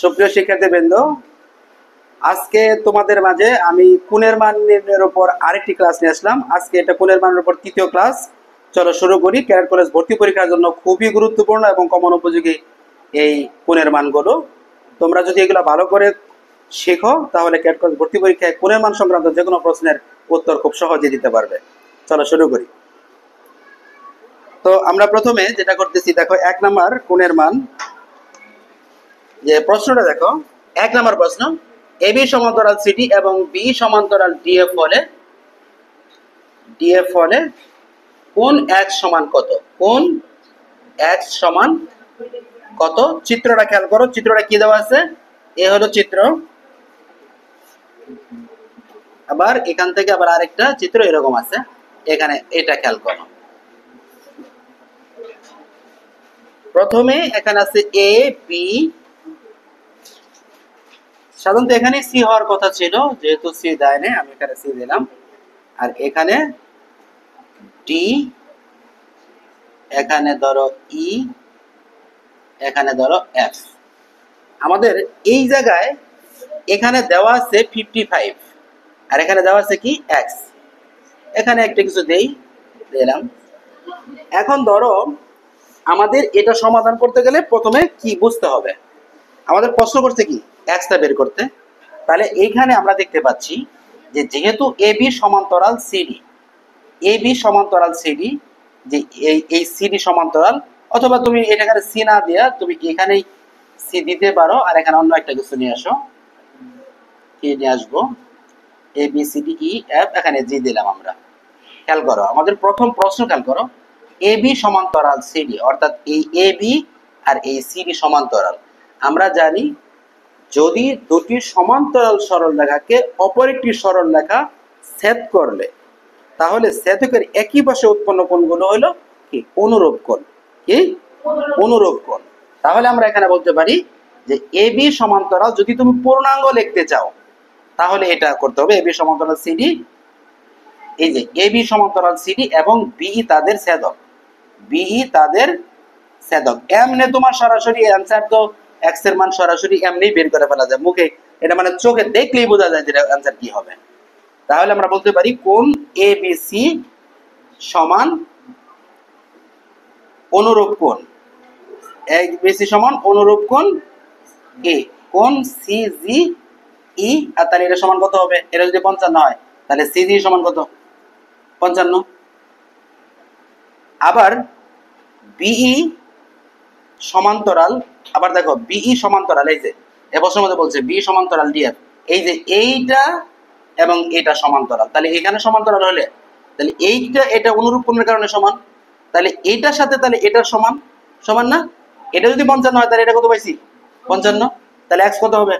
সুপ্রিয় শিক্ষার্থীবৃন্দ, আজকে তোমাদের মাঝে আমি কোণের মান নির্ণয়ের উপর আরেকটি ক্লাস নিয়ে আসলাম। আজকে এটা কোণের মানের উপর তৃতীয় ক্লাস। চলো শুরু করি। ক্যাডেট কলেজ ভর্তি পরীক্ষার জন্য খুবই গুরুত্বপূর্ণ এবং কমন উপযোগী এই কোণের মানগুলো। তোমরা যদি এগুলো ভালো করে শেখো তাহলে ক্যাডেট কলেজ ভর্তি পরীক্ষায় কোণের মান সংক্রান্ত যে কোনো প্রশ্নের উত্তর খুব সহজে দিতে পারবে। চলো শুরু করি। তো আমরা প্রথমে যেটা করতেছি, দেখো 1 নাম্বার কোণের মান যে প্রশ্নটা দেখো। 1 নাম্বার প্রশ্ন, এবি সমান্তরাল সিডি এবং বি সমান্তরাল ডিএফ হলে কোণ এক্স সমান কত? কোণ এক্স সমান কত? চিত্রটা খেয়াল করো। চিত্রটা কি দেওয়া আছে? এ হলো চিত্র, আবার এখান থেকে আবার আরেকটা চিত্র এরকম আছে। এখানে এটা খেয়াল করো। প্রথমে এখানে আছে এ বি, সাধারণত এখানে সি হওয়ার কথা ছিল, যেহেতু সি দেয় না আমি এখানে সি দিলাম। আর এখানে ডি, এখানে ধরো ই, এখানে ধরো এফ। আমাদের এই জায়গায় এখানে দেওয়া আছে 55 আর এখানে দেওয়া আছে কি এক্স। এখানে একটা কিছু দিলাম। এখন ধরো আমাদের এটা সমাধান করতে গেলে প্রথমে কি বুঝতে হবে? আমাদের প্রশ্ন করছে কি এক্সটা বের করতে। তাহলে এইখানে আমরা দেখতে পাচ্ছি যে যেহেতু এবি সমান্তরাল সিডি, এবি সমান্তরাল সিডি, যে এই সিডি সমান্তরাল, অথবা তুমি এখানে সি না দিয়া তুমি এখানেই সি দিতে পারো। আর এখানে অন্য একটা কিছু নিয়ে আসো, কি নিয়ে আসবো? A B C D E F, এখানে জি দিলাম আমরা। খেয়াল করো আমাদের প্রথম প্রশ্ন, খেয়াল করো এবি সমান্তরাল সিডি, অর্থাৎ এই এবি আর এই সিডি সমান্তরাল। আমরা জানি যদি দুটি সমান্তরাল সরলরেখাকে অপর একটি সরলরেখা ছেদ করলে তাহলে ছেদকের একই পাশে উৎপন্ন কোণগুলো হলো কি অনুরূপ কোণ। কি অনুরূপ কোণ। তাহলে আমরা এখানে বলতে পারি যে এবি সমান্তরাল, যদি তুমি পূর্ণাঙ্গ লিখতে চাও তাহলে এটা করতে হবে এবি সমান্তরাল সিডি। এই যে এবি সমান্তরাল সিডি এবং বিই তাদের ছেদক, বিই তাদের ছেদক। এমনি তোমার সরাসরি অ্যান্সার তো এক্স এর মান সরাসরি এমনি বের করে ফেলা যায় মুখে, এটা মানে চোখে দেখলেই বোঝা যায় যে অ্যান্সার কি হবে। তাহলে আমরা বলতে পারি কোণ এবিসি সমান অনুরূপ কোণ, এবিসি সমান অনুরূপ কোণ এ, কোণ সিজি ই। আর তাহলে এটা সমান কত হবে? এটা যদি 55 হয় তাহলে সিজি সমান কত? 55। আবার বিই সমান্তরাল, আবার দেখো বিই সমান্তরাল, এই যে এ প্রশ্নের মধ্যে বলছে বি সমান্তরাল ডিএফ, এই যে এইটা এবং এটা সমান্তরাল। তাহলে এখানে সমান্তরাল হলে তাহলে এইটা এটা অনুরূপ কোণের কারণে সমান। তাহলে এইটার সাথে তাহলে এটার সমান, সমান না? এটা যদি 55 হয় তাহলে এটা কত পাইছি? 55। তাহলে এক্স কত হবে?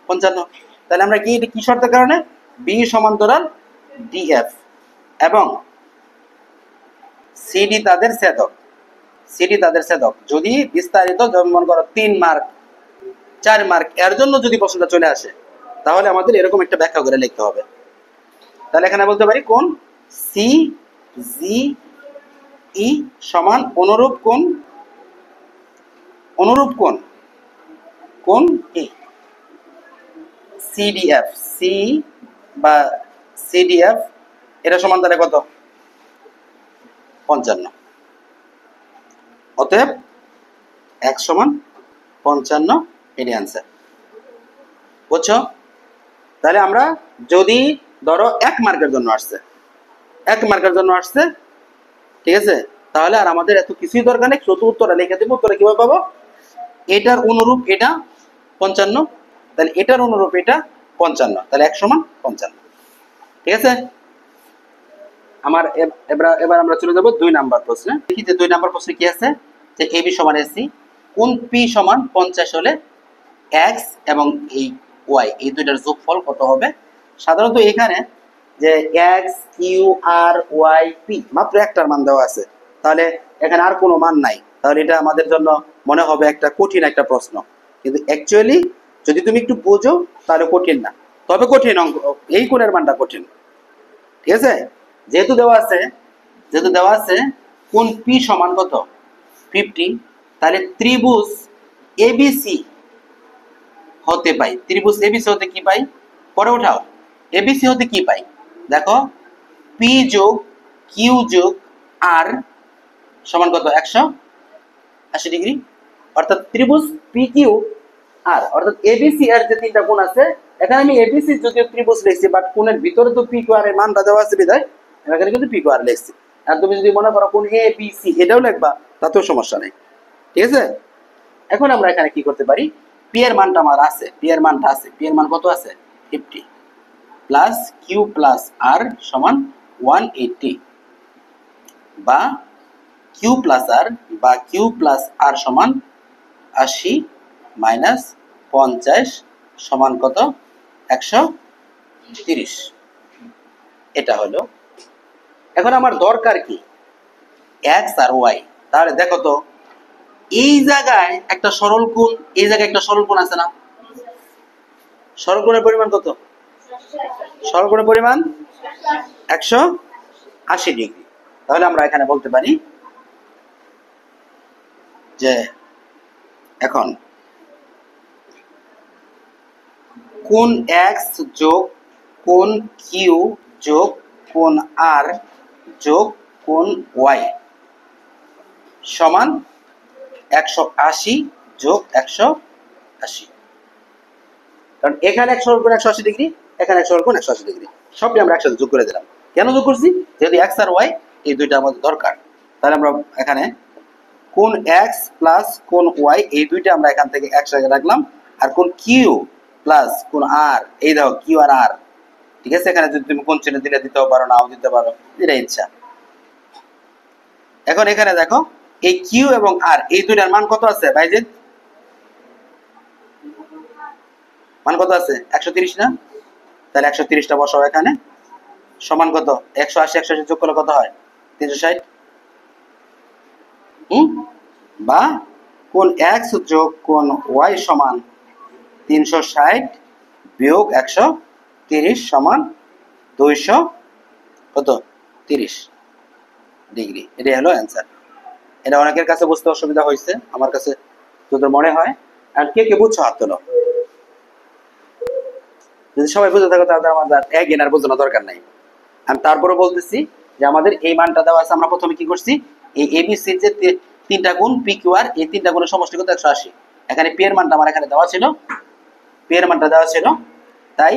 55। তাহলে আমরা কি শর্তের কারণে? বি সমান্তরাল ডিএফ এবং সিডি তাদের ছেদক, সিডি তাদের ছেদক। যদি বিস্তারিত যেমন করো 3 মার্ক 4 মার্ক এর জন্য যদি প্রশ্নটা চলে আসে তাহলে আমাদের এরকম একটা ব্যাখ্যা করে লিখতে হবে। তাহলে এখানে বলতে পারি কোণ সি জি ই সমান অনুরূপ কোণ, অনুরূপ কোণ কোণ এ সিডিএফ, সি বা সিডিএফ এটা সমান তাহলে কত? 55। অতএব এক সমান 55, এটি অ্যান্সার। বুঝছো? তাহলে আমরা যদি ধরো 1 মার্কের জন্য আসছে, 1 মার্কের জন্য আসছে, ঠিক আছে, তাহলে আর আমাদের এত কিছুই দরকার নেই, শুধু উত্তরটা লিখে দেবো। উত্তরে কিভাবে পাবো? এটার অনুরূপ এটা 55, তাহলে এটার অনুরূপ এটা 55, তাহলে 1 সমান 55। ঠিক আছে? আমার এবার আমরা চলে যাব 2 নাম্বার প্রশ্নে। দেখি যে 2 নাম্বার প্রশ্নে কি আছে, যে এবি সমান এসি, কোণ পি সমান 50 হলে এক্স এবং এই ওয়াই এই দুইটার যোগফল কত হবে? সাধারণত এখানে যে x Q R Y P মাত্র একটার মান দেওয়া আছে, তাহলে এখানে আর কোনো মান নাই। তাহলে এটা আমাদের জন্য মনে হবে একটা কঠিন একটা প্রশ্ন, কিন্তু অ্যাকচুয়ালি যদি তুমি একটু বোঝো তাহলে কঠিন না, তবে কঠিন অঙ্ক, এই কোণের মানটা কঠিন। ঠিক আছে? যেহেতু দেওয়া আছে কোণ পি সমান কত? 50, তাহলে ত্রিভুজ এবিসি হতে পাই, ত্রিভুজ এবিসি হতে কি পাই, পরে উঠাও, এবিসি হতে কি পাই, দেখো পি যোগ কিউ যোগ আর সমান কত 180 ডিগ্রি। অর্থাৎ ত্রিভুজ পি কিউ আর অর্থাৎ এবিসি এর যে তিনটা কোণ আছে, এখানে আমি এবিসি যদিও ত্রিভুজ লিখছি, বাট কোণের ভিতরে তো পি কিউ আর এর মানটা দেওয়া আছে বিধায় এখানে কিন্তু পি কিউ আর লিখছি। আর তুমি যদি মনে করো কোণ এ বি সি এটাও লিখবা, তাতেও সমস্যা নেই, ঠিক আছে। এখন আমরা এখানে কি করতে পারি, পি এর মানটা আমার আছে, পি এর মানটা আছে, পি এর মান কত আছে 50 প্লাস কিউ প্লাস আর সমান 180, বা কিউ প্লাস আর বা কিউ প্লাস আর সমান 80 মাইনাস 50 সমান কত 130। এটা হলো। এখন আমার দরকার কি এক্স আর ওয়াই। তাহলে দেখো তো এই জায়গায় একটা সরল কোণ, এই জায়গায় একটা সরল কোণ আছে না, সরল কোণের পরিমাণ কত, সরল কোণের পরিমাণ 180 ডিগ্রি। তাহলে আমরা এখানে বলতে পারি যে এখন কোণ এক্স যোগ কোণ কিউ যোগ কোণ আর যোগ কোণ ওয়াই সমান 180 যোগ 180। কারণ এখানে এক সরল কোণ 180 ডিগ্রি, এখানে এক সরল কোণ 180 ডিগ্রি, সবই আমরা একসাথে যোগ করে দিলাম। কেন যোগ করছি, যেহেতু এক্স আর ওয়াই এই দুইটা আমাদের দরকার, তাহলে আমরা এখানে কোণ এক্স প্লাস কোণ ওয়াই এই দুইটা আমরা এখান থেকে একসাথে রাখলাম। আর কোণ কিউ প্লাস কোণ আর, এই দেখো কিউ আর আর, ঠিক আছে। এখানে যদি তুমি কোণ চিহ্ন দিলে দিতেও পারো, নাও দিতে পারো, এটা ইচ্ছা। এখন এখানে দেখো এই কিউ এবং আর এই দুইটার মান কত আছে ভাইজিৎ, মান কত আছে 130 না, তাহলে 130টা বসাও এখানে, সমান কত 180 180 যোগ করলে কত হয় 360। বা কোণ এক্স যোগ কোণ ওয়াই সমান 360 বিয়োগ 130 সমান 200 কত 30 ডিগ্রি। এটাই হলো অ্যান্সার। এটা অনেকের কাছে বুঝতে অসুবিধা হয়েছে, আমার কাছে যত মনে হয়। আর কে কে বুঝছো হাত তোলো, যদি সবাই বুঝে থাকো তাহলে আমাদের এক আর বোঝানো দরকার নাই। আমি তারপরে বলতেছি যে আমাদের এই মানটা দেওয়া আছে, আমরা প্রথমে কি করছি, এই এবিসির যে তিনটা গুণ পি কিউ আর এই তিনটা গুণের সমষ্টি কত 180। এখানে পি এর মানটা আমার এখানে দেওয়া ছিল, পি এর মানটা দেওয়া ছিল, তাই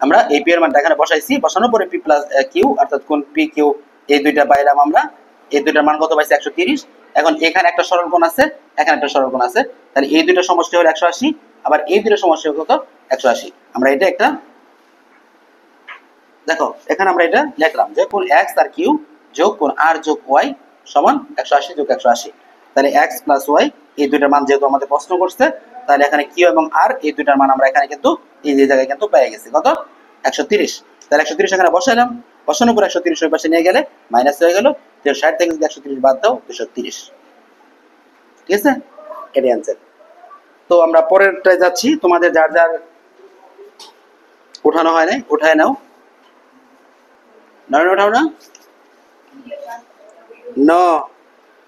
আমরা এই পি এর মানটা এখানে বসাইছি। বসানোর পরে পি প্লাস কিউ অর্থাৎ কোণ পি কিউ এই দুইটা পাইলাম আমরা, এই দুইটার মান কত পাইছি 130। এখন এখানে একটা সরল কোণ আছে, এখানে একটা সরল কোণ আছে, তাহলে এই দুইটা সমষ্টি হলো 180, আবার এই দুইটা সমষ্টি হলো কত 180। আমরা এটা একটা দেখো এখানে আমরা এটা লিখলাম যে কোণ এক্স আর কিউ যোগ কোণ আর যোগ ওয়াই সমান 180 যোগ 180। তাহলে এক্স প্লাস ওয়াই এই দুইটার মান যেহেতু আমাদের প্রশ্ন করছে, তাহলে এখানে কিউ এবং আর এই দুইটার মান আমরা এখানে কিন্তু এই যে জায়গায় কিন্তু পেয়ে গেছি কত 130। তাহলে 130 এখানে বসাইলাম, বসানোর পর 130 ওই পাশে নিয়ে গেলে মাইনাস হয়ে গেল, 60 থেকে যদি 130 বাদ দাও 230, ঠিক আছে। এটাই অ্যান্সার। তো আমরা পরেরটায় যাচ্ছি, তোমাদের যার যার উঠানো হয় নাই উঠায় নাও, নয় ওঠাও না, নো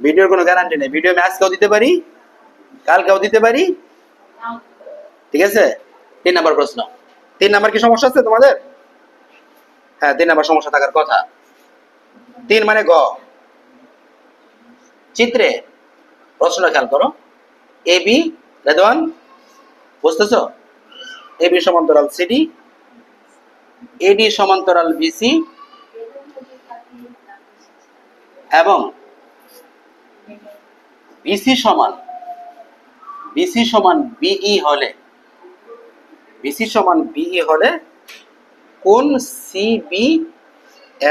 ভিডিওর কোনো গ্যারান্টি নেই, ভিডিও আমি আজকেও দিতে পারি কালকেও দিতে পারি, ঠিক আছে। 3 নাম্বার প্রশ্ন, 3 নাম্বার কি সমস্যা আছে তোমাদের? হ্যাঁ 3 নাম্বার সমস্যা থাকার কথা। 3 মানে গ চিত্রে প্রশ্নটা খেয়াল করো, এ বি রেদওয়ান বুঝতেছো, এ বি সমান্তরাল সিডি, এডি সমান্তরাল বিসি এবং বিসি সমান বিই হলে, বিসি সমান বিই হলে কোণ সিবি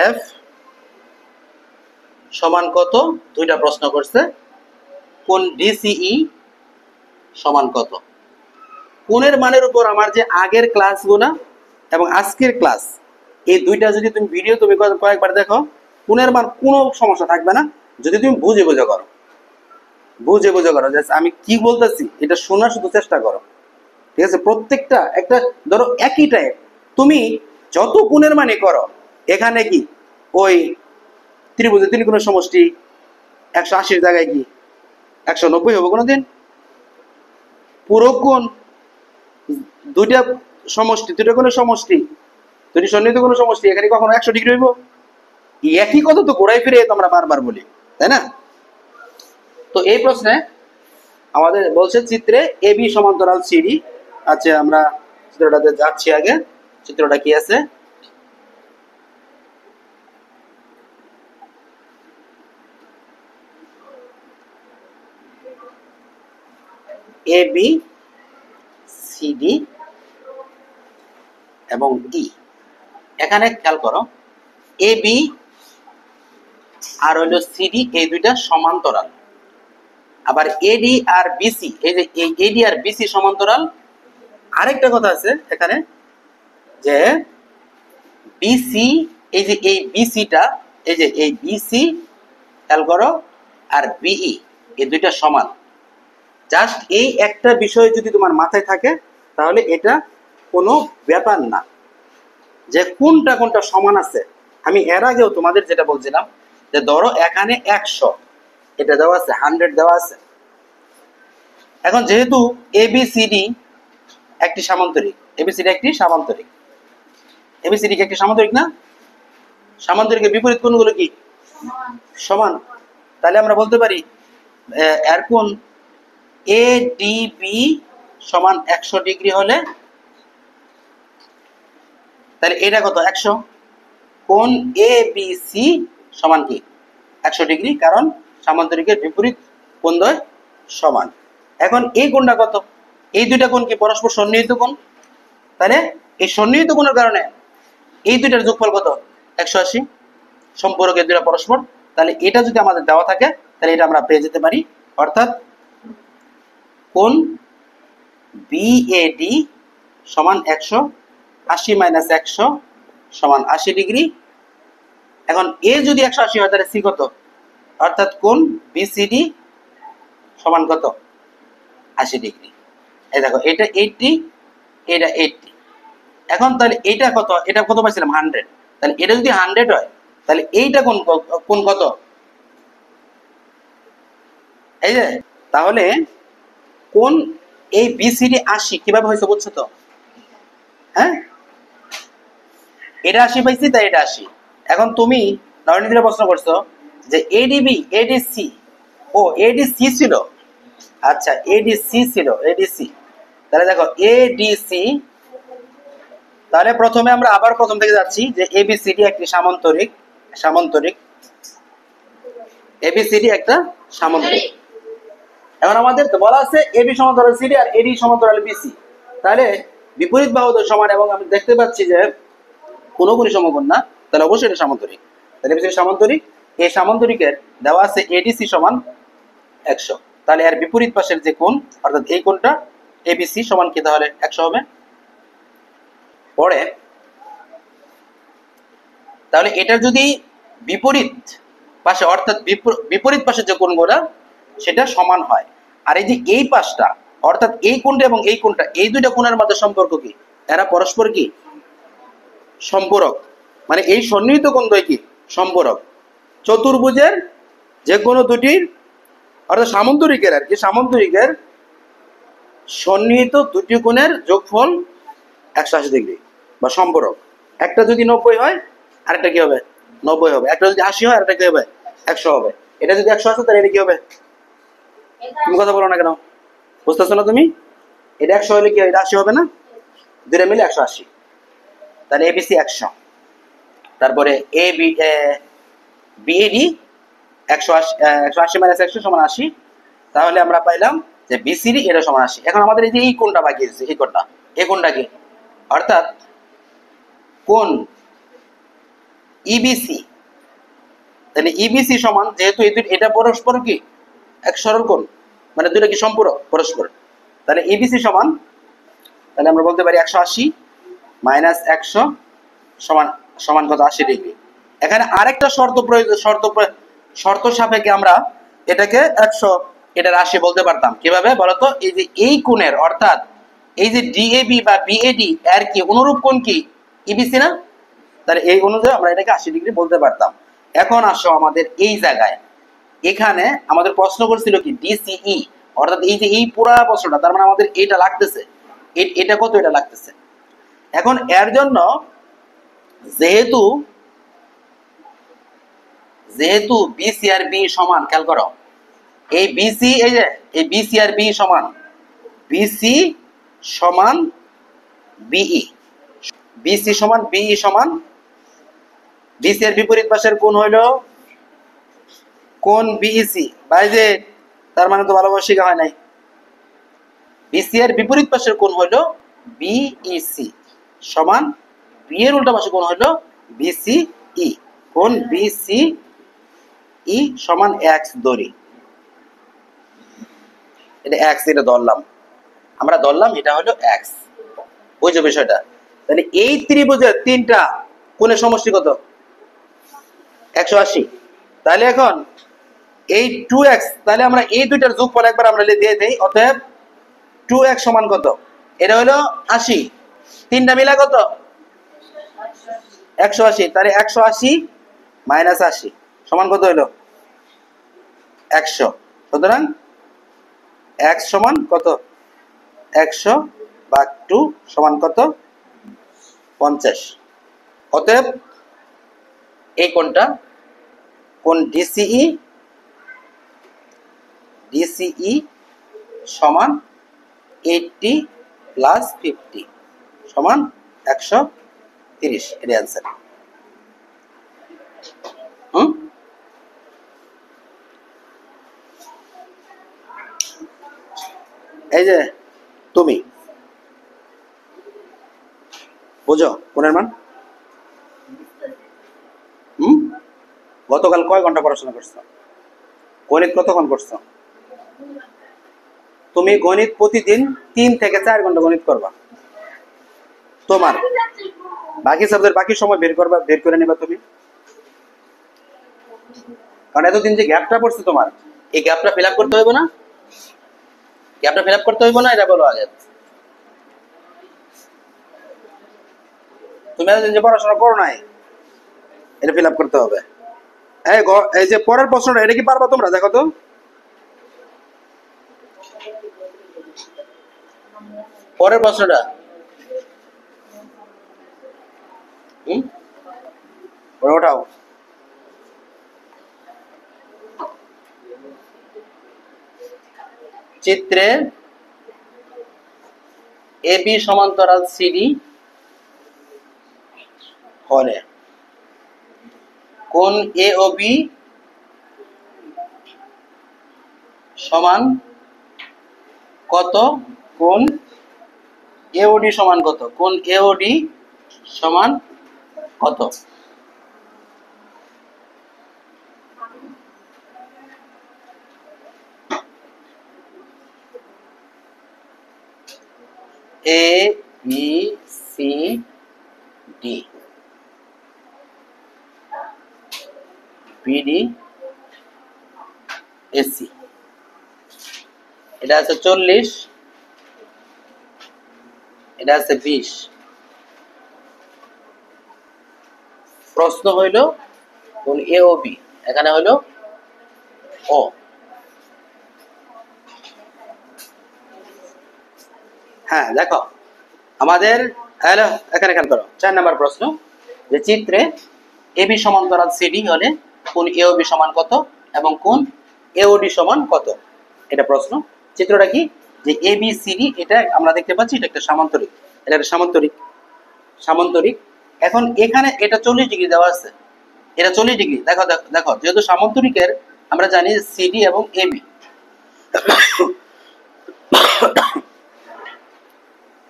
এফ সমান কত, দুইটা প্রশ্ন করছে। কোণ ডিসিই সমান কত। কোণের মানের উপর আমার যে আগের ক্লাসগুলো এবং আজকের ক্লাস এই দুইটা যদি তুমি ভিডিও তুমি কয়েকবার দেখো, কোণের মান কোনো সমস্যা থাকবে না যদি তুমি বুঝে বুঝে করো, বুঝে বুঝে করো। জাস্ট আমি কি বলতেছি এটা শোনার শুধু চেষ্টা করো, ঠিক আছে। প্রত্যেকটা একটা ধরো একই টাইপ, তুমি যত কোণের মানে করো, এখানে কি ওই ত্রিভুজের তিন কোণের সমষ্টি 180 জায়গায় কি 190 হবে কোনোদিন? পুরো কোণ দুইটা সমষ্টি, দুইটা কোণের সমষ্টি, দুটি সন্নিহিত কোণের সমষ্টি, এখানে কখনো 100 ডিগ্রি হইব? একই কথা তো ঘোরাই ফিরে তো আমরা বারবার বলি, তাই না? তো এই প্রশ্নে আমাদের বলছে চিত্রে এ বি সমান্তরাল সিডি। আচ্ছা, আমরা চিত্রটাতে যাচ্ছি। আগে চিত্রটা কি আছে? এ বি সিডি এবং ই। এখানে খেয়াল করো, এ বি আর হইল সিডি এই দুইটা সমান্তরাল। আবার এডি আর বিসি, এই যে এই এডি আর বিসি সমান্তরাল। আরেকটা কথা আছে এখানে যে বিসি, এই যে এই বিসিটা, এই যে এই বিসি খেয়াল করো আর বিই এই দুইটা সমান। জাস্ট এই একটা বিষয় যদি তোমার মাথায় থাকে তাহলে এটা কোনো ব্যাপার না যে কোনটা কোনটা সমান আছে। আমি এর আগেও তোমাদের যেটা বলছিলাম যে ধরো এখানে 100 এটা দেওয়া আছে, 100 দেওয়া আছে। এখন যেহেতু এবিসিডি একটি সামান্তরিক, এবিসিডি একটি সামান্তরিক, এবিসিডি একটি সামান্তরিক না? সামান্তরিকের বিপরীত কোণগুলো কি সমান? তাহলে আমরা বলতে পারি এর কোণ এডিবি সমান 100 ডিগ্রি হলে, তাহলে এটা কত? 100। কোণ এবিসি সমান কি 100 ডিগ্রি, কারণ সামান্তরিকের বিপরীত কোণদ্বয় সমান। এখন এই কোণটা কত? এই দুইটা কোণ কি পরস্পর সন্নিহিত কোণ? তাহলে এই সন্নিহিত কোণের কারণে এই দুইটার যোগফল কত? 180। সম্পর্ক এই দুইটা পরস্পর। তাহলে এটা যদি আমাদের দেওয়া থাকে তাহলে এটা আমরা পেয়ে যেতে পারি। অর্থাৎ কোণ বিএডি সমান 180 মাইনাস 100 সমান 80 ডিগ্রি। এখন এ যদি 180 হয় তাহলে সি কত? অর্থাৎ কোণ বিসিডি সমান কত? 80 ডিগ্রি। এই দেখো, এটা 80, এটা 80। এখন তাহলে এটা কত? এটা কত পাইছিলাম? 100। তাহলে এটা যদি 100 হয় তাহলে এইটা কোণ কত? এই যে, তাহলে কোণ এই বিসিডি 80 কিভাবে হয়েছে বুঝছো তো? হ্যাঁ, এটা 80 পাইছি তাই এটা 80। এখন তুমি নরনীতিরা প্রশ্ন করছো যে এডিবি এডিসি, ও এডিসি ছিল। আচ্ছা, এডিসি ছিল, এডিসি। তাহলে দেখো এডিসি, তাহলে প্রথমে আমরা আবার প্রথম থেকে যাচ্ছি যে এবিসিডি একটি সামান্তরিক, সামান্তরিক এবিসিডি একটা সামান্তরিক। এখন আমাদের তো বলা আছে এবি সমান্তরাল সিডি আর এডি সমান্তরাল বিসি। তাহলে বিপরীত বাহুদ্বয় সমান এবং আমি দেখতে পাচ্ছি যে কোনো সমকোণ না, তাহলে অবশ্যই এটা সামান্তরিক। তাহলে এবিসিডি সামান্তরিক। এই সামান্তরিকের দেওয়া আছে এডিসি সমান 100। তাহলে এর বিপরীত পাশের যে কোণ অর্থাৎ এই কোণটা এবিসি সমান কি তাহলে 100 হবে। পরে তাহলে এটা যদি বিপরীত পাশে অর্থাৎ বিপরীত পাশে যে কোণগুলো সেটা সমান হয়, আর এই যে এই পাশটা অর্থাৎ এই কোণটা এবং এই কোণটা, এই দুইটা কোণের মধ্যে সম্পর্ক কি? এরা পরস্পর কি সম্পূরক। মানে এই সন্নিহিত কোণদ্বয় কি সম্পূরক। চতুর্ভুজের যে কোনো দুটির অর্থাৎ সামান্তরিকের আর কি, সামান্তরিকের সন্নিহিত দুটি কোণের যোগফল 180 ডিগ্রি বা সম্পূরক। একটা যদি 90 হয় আরেকটা কি হবে? 90 হবে। একটা যদি 80 হয় আরেকটা কি হবে? 100 হবে। এটা যদি 100 আসে তাহলে এটা কি হবে? তুমি কথা বলো না কেন? বুঝতেছো না তুমি? এটা 100 হলে কি এটা 80 হবে না? দুটো মিলে 180। তাহলে এবিসি 100। তারপরে এ বি বিএডি 180 মাইনাস 100 সমান 80। তাহলে আমরা পাইলাম যে বিসিডি এটা সমান 80। এখন আমাদের এই যে এই কোণটা বাকি আছে, এই কোণটা, এই কোণটা কি? অর্থাৎ কোণ ইবিসি। তাহলে ইবিসি সমান, যেহেতু এটা পরস্পর কি এক সরল কোণ, মানে দুটো কি সম্পূরক পরস্পর। তাহলে ইবিসি সমান, তাহলে আমরা বলতে পারি 180 মাইনাস 100 সমান সমান কত? 80 ডিগ্রি। এখানে আরেকটা শর্ত সাপেক্ষে আমরা এটাকে 100 এটার 80 বলতে পারতাম। কিভাবে বলতো? এই যে এই কোণের অর্থাৎ এই যে ডিএবি বা বিএডি এর কি অনুরূপ কোণ কি ইবিসি না? তাহলে এই অনুযায়ী আমরা এটাকে 80 ডিগ্রি বলতে পারতাম। এখন আসো আমাদের এই জায়গায়, এখানে আমাদের প্রশ্ন করছিল কি ডিসিই অর্থাৎ এই যে এই পুরা প্রশ্নটা, তার মানে আমাদের এটা লাগতেছে, এটা কত, এটা লাগতেছে। এখন এর জন্য যেহেতু বিসি আর বি সমান, খেয়াল করো, এই বিসি, এই যে এই বিসি আর বি সমান, বিসি সমান বিই, বিসি সমান বিই সমান, বিসি এর বিপরীত পাশের কোণ হইল কোণ বিইসি। ভাই যে তার মানে তো ভালোভাবে শেখা হয় নাই। বিসি এর বিপরীত পাশের কোণ হইল বিইসি সমান বি এর উল্টা পাশের কোণ হইল বিসিই। কোণ বিসিই সমান এক্স ধরি, এটা এক্স, এটা ধরলাম, আমরা ধরলাম এটা হলো এক্স। ওই যে বিষয়টা, তাহলে এই ত্রিভুজের তিনটা কোণের সমষ্টি কত? 180। তাহলে এখন এই 2x, তাহলে আমরা এই দুইটার যোগফল একবার আমরা দিয়ে দেই। অতএব 2x সমান কত? এটা হলো 80, তিনটা মিলা কত? 180। তাহলে 180 মাইনাস 80 সমান কত হলো? 100। সুতরাং x সমান কত? 100 ভাগ 2 সমান কত? 50। অতএব এই কোণটা, কোণ ডিসিই সমান 80 প্লাস 50 সমান 130। এর অ্যান্সার। এই যে তুমি বুঝো কোণের মান? গতকাল কয় ঘন্টা পড়াশোনা করছো? গণিত কতক্ষণ করছো? তুমি গণিত প্রতিদিন 3 থেকে 4 ঘন্টা গণিত করবা। তোমার বাকি সাবজেক্ট বাকি সময় বের করে নেবা তুমি। কারণ এতদিন যে গ্যাপটা পড়ছে তোমার, এই গ্যাপটা ফিল আপ করতে হইব না? গ্যাপটা ফিল আপ করতে হইব না? এটা বলো আগে। তুমি এতদিন যে পড়াশোনা করো নাই, এটা ফিল আপ করতে হবে। এই যে পরের প্রশ্নটা, এটা কি পারবা তোমরা? দেখো তো পরের প্রশ্নটা। ওঠাও। চিত্রে এবি সমান্তরাল সিডি হলে কোণ এ ও বি সমান কত? কোণ এওডি সমান কত? কোণ এওডি সমান কত? A B C D, BD AC. এটা আছে 40, এটা আছে 20। প্রশ্ন হইল কোণ এ ও বি, এখানে হইল ও। হ্যাঁ দেখো আমাদের, হ্যালো এখানে খেয়াল করো, 4 নম্বর প্রশ্ন, যে চিত্রে এবি সমান্তরাল সিডি হলে কোণ এওবি সমান কত এবং কোণ এওডি সমান কত? এটা প্রশ্ন। চিত্রটা কি? যে এবি সিডি, এটা আমরা দেখতে পাচ্ছি এটা একটা সামান্তরিক, এটা একটা সামান্তরিক। এখন এখানে এটা 40 ডিগ্রি দেওয়া আছে, এটা 40 ডিগ্রি। দেখো দেখো, যেহেতু সামান্তরিকের আমরা জানি সিডি এবং এবি,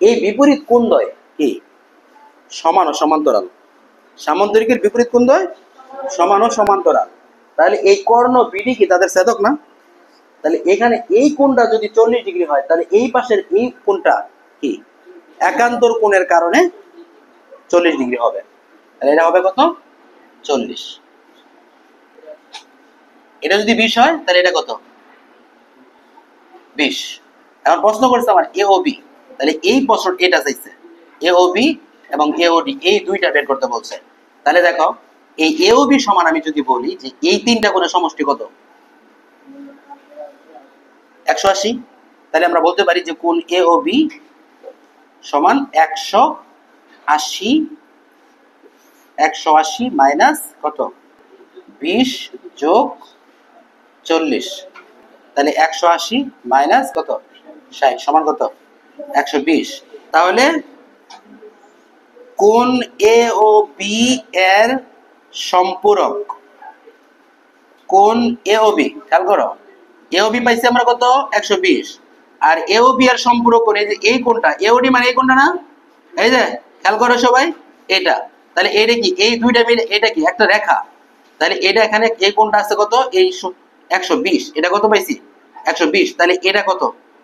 এই বিপরীত কোণদ্বয় কি? সমান ও সমান্তরাল। সামান্তরিকের বিপরীত কোণদ্বয় সমান ও সমান্তরাল। তাহলে এই কর্ণ বিডি কি তাদের ছেদক না? তাহলে এখানে এই কোণটা যদি 40 ডিগ্রি হয়, তাহলে এই পাশের এই কোণটা কি একান্তর কোণের কারণে 40 ডিগ্রি হবে। তাহলে এটা হবে কত? 40। এটা যদি 20 হয় তাহলে এটা কত? 20। এখন প্রশ্ন করছে আমার এ ও বি, তাহলে এই প্রশ্ন এটা চাইছে এ ও বি এবং এ ও ডি, এই দুইটা বের করতে বলছে। তাহলে দেখো এই এ ও বি সমান, আমি যদি বলি যে এই তিনটা কোণের সমষ্টি কত? 180, তাহলে আমরা বলতে পারি যে কোণ এ ও বি সমান 180, 180 মাইনাস কত 20 যোগ 40, তাহলে 180 মাইনাস কত 60 সমান কত 120। তাহলে কোণ এ ও বি এর সম্পূরক কোণ এ ও বি, খেয়াল করো, এ ও বি পাইছি আমরা কত 120, আর এ ও বি এর সম্পূরক কোণ এই যে এই কোণটা এ ও ডি মানে এই কোণটা না, এই যে খেয়াল করো সবাই এটা, তাহলে এটা কি এই দুইটা মিলে এটা কি একটা রেখা, তাহলে এটা এখানে এই কোণটা আছে কত এই 120, এটা কত পাইছি 120, তাহলে এটা কত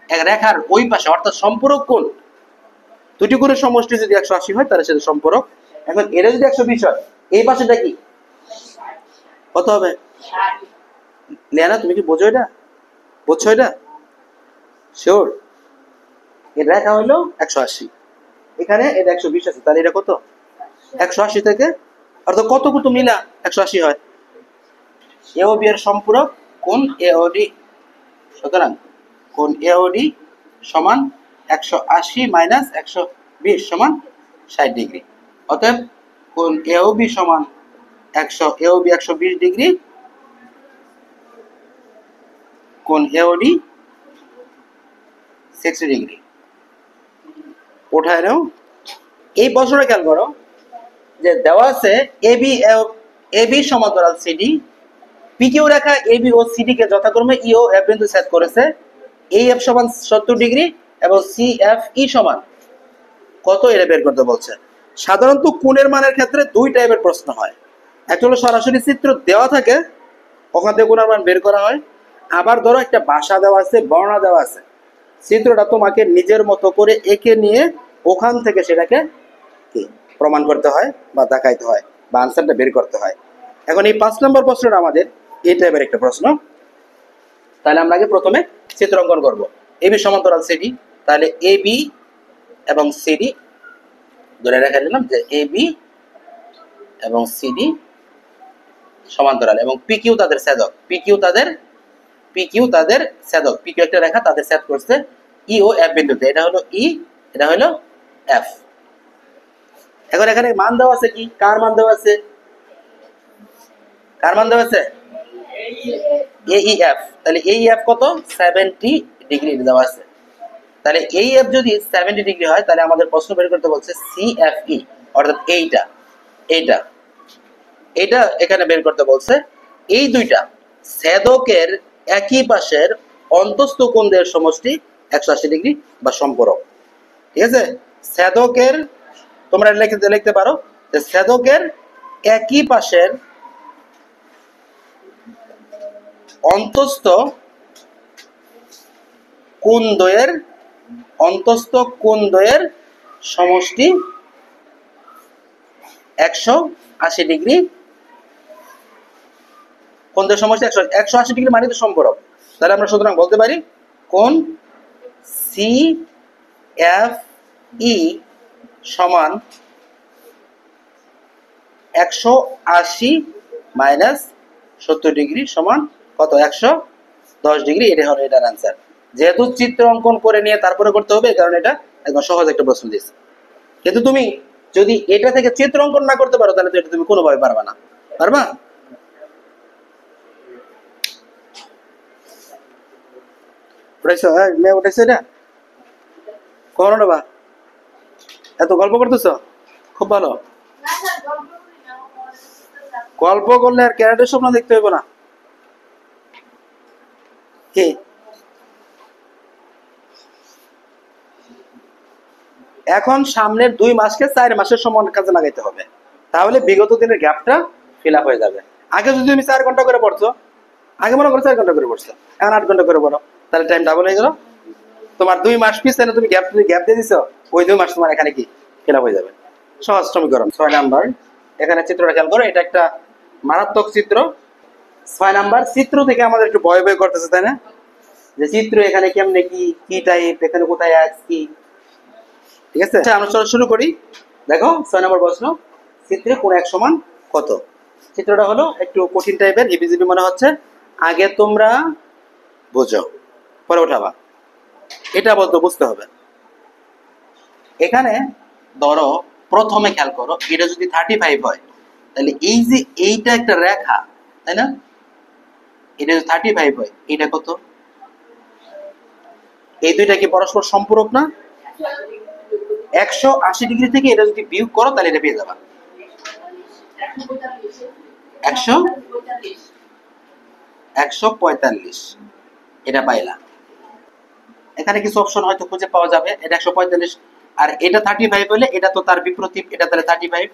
এক রেখার ওই পাশে অর্থাৎ সম্পূরক কোণ, দুটি কোণের সমষ্টি যদি 180 হয় তাহলে সেটা সম্পূরক। এখন এটা যদি 120 হয় এই পাশেটা কি কত হবে লিয়ানা, তুমি কি বোঝো এটা, বুঝছো এটা শিওর? এর রেখা হলো 180, এখানে এটা 120 আছে, তাহলে এটা কত 180 থেকে অর্থাৎ কত কত মিলা 180 হয়। এ ও বি এর সম্পূরক কোণ এ ও ডি, সুতরাং কোণ এ ও ডি সমান 180 মাইনাস 120 সমান 60 ডিগ্রি। অতএব কোণ এ ও বি সমান 120 ডিগ্রি, কোণ এ ও ডি 60 ডিগ্রি। উঠায় নাও। এই প্রশ্নটা খেয়াল করো যে দেওয়া আছে এ বি সমান্তরাল CD, P Q Rekha A B O CD কে যথাক্রমে ই ও এফ বিন্দু ছেদ করেছে, এই এফ সমান 70 ডিগ্রি এবং সি এফ ই সমান কত এটা বের করতে বলছে। সাধারণত কোণের মানের ক্ষেত্রে দুই টাইপের প্রশ্ন হয়, একটা হলো সরাসরি চিত্র দেওয়া থাকে ওখান থেকে কোণের মান বের করা হয়, আবার ধরো একটা ভাষা দেওয়া আছে বর্ণনা দেওয়া আছে, চিত্রটা তোমাকে নিজের মতো করে এঁকে নিয়ে ওখান থেকে সেটাকে কি প্রমাণ করতে হয় বা দেখাইতে হয় বা আনসারটা বের করতে হয়। এখন এই 5 নম্বর প্রশ্নটা আমাদের এই টাইপের একটা প্রশ্ন। তাহলে আমরা আগে প্রথমে চিত্র অঙ্কন করব। এবি সমান্তরাল সিডি, তাহলে এবি এবং সিডি ধরে রেখে দিলাম যে এবি এবং সিডি সমান্তরাল এবং পিকিউ তাদের ছেদক, পিকিউ তাদের ছেদক, পিকিউ একটা রেখা তাদের ছেদ করছে ই ও এফ বিন্দুতে, এটা হলো ই এটা হলো এফ। এখন এখানে মান দেওয়া আছে কি, কার মান দেওয়া আছে, কার মান দেওয়া আছে এইএফ, তাহলে এইএফ কত 70 ডিগ্রি দেওয়া আছে, তাহলে এইএফ যদি 70 ডিগ্রি হয় তাহলে আমাদের প্রশ্ন বের করতে বলছে সিএফই অর্থাৎ এইটা এখানে বের করতে বলছে। এই দুইটা ছেদকের একই পাশের অন্তস্থ কোণদের সমষ্টি 180 ডিগ্রি বা সম্পূরক, ঠিক আছে। ছেদকের তোমরা লিখতে পারো যে ছেদকের একই পাশের অন্তস্থ কোণ দ্বয়ের সমষ্টি 180 ডিগ্রি, কোণ দ্বয়ের সমষ্টি 180 ডিগ্রি মানে তো সম্পূরক, তাহলে আমরা সুতরাং বলতে পারি কোণ সি এফ ই সমান 180 মাইনাস 70 ডিগ্রি সমান কত 110 ডিগ্রি, এটা হলো এটার আনসার। যেহেতু চিত্র অঙ্কন করে নিয়ে তারপরে করতে হবে কারণ এটা একদম সহজ একটা প্রশ্ন দিয়েছে, কিন্তু তুমি যদি এটা থেকে চিত্র অঙ্কন না করতে পারো তাহলে তো এটা তুমি কোনোভাবে পারবা না, পারবা? উঠাইছো? হ্যাঁ মেয়ে উঠাইছো, এটা কখনো নেবা, এত গল্প করতেছো, খুব ভালো। গল্প করলে আর ক্যারেটের স্বপ্ন দেখতে হইব না কি। এখন সামনের 2 মাসকে 4 মাসের সমান কাজে লাগাইতে হবে, তাহলে বিগত দিনের গ্যাপটা ফিল আপ হয়ে যাবে। আগে যদি তুমি 4 ঘন্টা করে পড়ছো, আগে মনে করো 4 ঘন্টা করে পড়ছো, এখন 8 ঘন্টা করে পড়ো, তাহলে টাইম ডাবল হয়ে গেল। তোমার 2 মাস পিছনে তুমি গ্যাপ দিয়ে দিছো, ওই 2 মাস তোমার এখানে কি ফিল আপ হয়ে যাবে। সহজ সমীকরণ 6 নাম্বার, এখানে চিত্রটা খেয়াল করো, এটা একটা মারাত্মক চিত্র। 6 নাম্বার চিত্র থেকে আমাদের একটু ভয় ভয় করতেছে, তাই না, যে চিত্র এখানে কেমনে কি টাইপ, এখানে কোথায় এক্স কি, ঠিক আছে। আমরা চলো শুরু করি। দেখো 6 নম্বর প্রশ্ন, চিত্রে কোণ এক সমান কত। চিত্রটা হলো একটু কঠিন টাইপের, হিবিজিবি মনে হচ্ছে, আগে তোমরা বোঝো পরে উঠাবা। এটা বলতে বুঝতে হবে। এখানে ধরো প্রথমে খেয়াল করো, এটা যদি 35 হয় তাহলে এই যে এইটা একটা রেখা, তাই না? এটা যদি 35 হয়, এটা কত? এই দুইটা কি পরস্পর সম্পূরক না? 180 ডিগ্রি থেকে এটা যদি বিয়োগ করো তাহলে এটা পেয়ে যাবা 145। এটা পাইলা। এখানে কিছু অপশন হয়তো খুঁজে পাওয়া যাবে। এটা 145 আর এটা 35 হলে এটা তো তার বিপরীত, এটা তাহলে 35।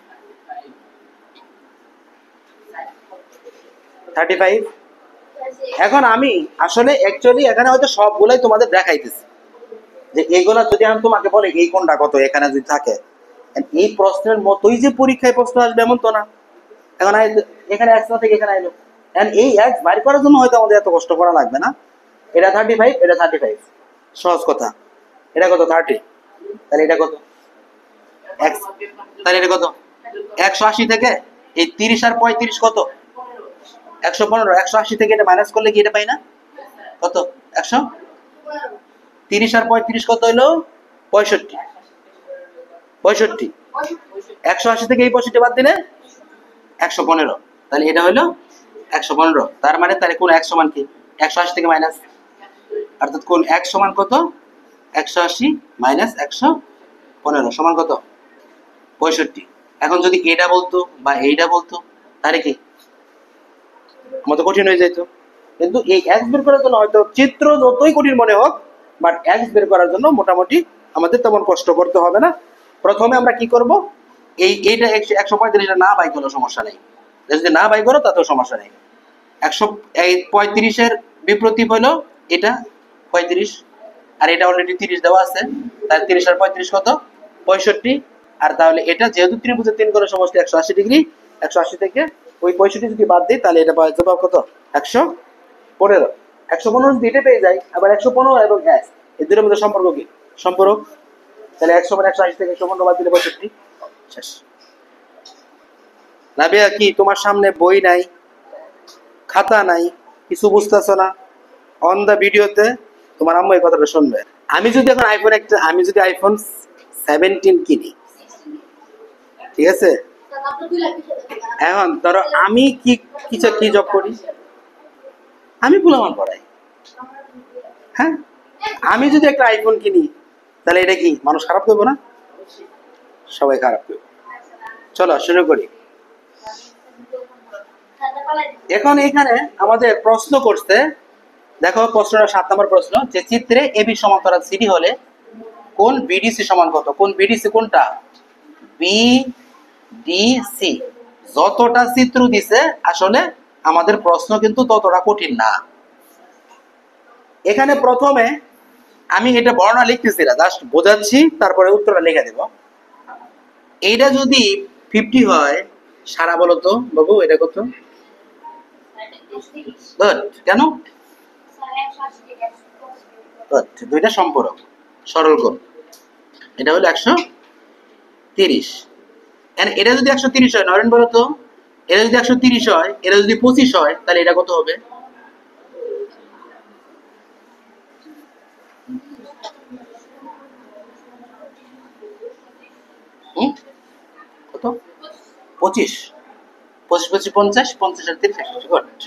এখন আমি আসলে অ্যাকচুয়ালি এখানে হয়তো সবগুলাই তোমাদের দেখাইতেছি, যে এইগুলা যদি আমি তোমাকে বলি এই কোনটা কত এখানে যদি থাকে, এই প্রশ্নের মতোই যে পরীক্ষায় প্রশ্ন আসবে এমন তো না। এখন এখানে এক্স না থেকে এখানে আইলো, এই এক্স বাইর করার জন্য হয়তো আমাদের এত কষ্ট করা লাগবে না। এটা 35, এটা 35, সহজ কথা। এটা কত? 30। তাহলে এটা কত? এক্স। তাহলে এটা কত? 180 থেকে এই 30 আর 35 কত? 115। 180 থেকে এটা মাইনাস করলে কি এটা পাই না? কত? 130 আর 35 কত হইলো? 65। 180 থেকে এই 65 বাদ দিলে 115। তাহলে এটা হলো 115। তার মানে তাহলে কোন এক সমান কি? 180 থেকে মাইনাস, অর্থাৎ কোন এক সমান কত? 180 মাইনাস 115 সমান কত? 65। এখন যদি এটা বলতো বা এইটা বলতো তাহলে কি আমাদের কঠিন হয়ে যেত। কিন্তু এই এক্স বের করার জন্য হয়তো চিত্র যতই কঠিন মনে হোক, বাট এক্স বের করার জন্য মোটামুটি আমাদের তেমন কষ্ট করতে হবে না। প্রথমে আমরা কি করব, এইটা 135 না বাই করলে সমস্যা নেই, যদি না বাই করো তাতেও সমস্যা নেই। 135-এর বিপরীত হলো এটা 35, আর এটা অলরেডি 30 দেওয়া আছে, তাহলে 30 আর 35 কত? 65। আর তাহলে এটা যেহেতু ত্রিভুজের 3 কোণের সমষ্টি 180 ডিগ্রি, 180 থেকে ওই 65 যদি বাদ দিই তাহলে এটা পাওয়া যাবে কত? 115। 115 যদি এটা পেয়ে যাই, আবার 115 এবং এক্স এই দুটোর মধ্যে সম্পর্ক কি? সম্পর্ক। তাহলে 100 মানে 180 থেকে 115 বাদ দিলে 65। শেষ। নাবিয়া, কি তোমার সামনে বই নাই, খাতা নাই, কিছু বুঝতেছো না? অন দা ভিডিওতে তোমার আম্মু এই কথাটা শুনবে। আমি যদি এখন আইফোন 17 কিনি, ঠিক আছে, এখন ধরো আমি কি জব করি, আমি পোলাপান পড়াই, হ্যাঁ, আমি যদি একটা আইফোন কিনি তাহলে এটা কি মানুষ খারাপ করবো না? সবাই খারাপ করবে। চলো শুরু করি। এখন এখানে আমাদের প্রশ্ন করছে, দেখো প্রশ্নটা 7 নম্বর প্রশ্ন, যে চিত্রে এবি সমান্তরাল সিডি হলে কোন বিডিসি সমান কত? কোন বিডিসি কোনটা? বিডিসি। যতটা চিত্র দিছে আসলে আমাদের প্রশ্ন কিন্তু ততটা কঠিন না। এখানে প্রথমে আমি এটা বর্ণনা লিখতেছি না, জাস্ট বোঝাচ্ছি, তারপরে উত্তরটা লিখে দেব। এইটা যদি 50 হয়, সারা বলো তো বাবু এটা কত? কেন? দুইটা সম্পূরক, সরল কোণ। এটা হলো 130। এটা যদি 130 হয়, নরেন বলো তো, এটা যদি 130 হয়, এটা যদি 25 হয়, তাহলে এটা কত হবে? কত? 25। 25 25 50, 50 আর 30 160।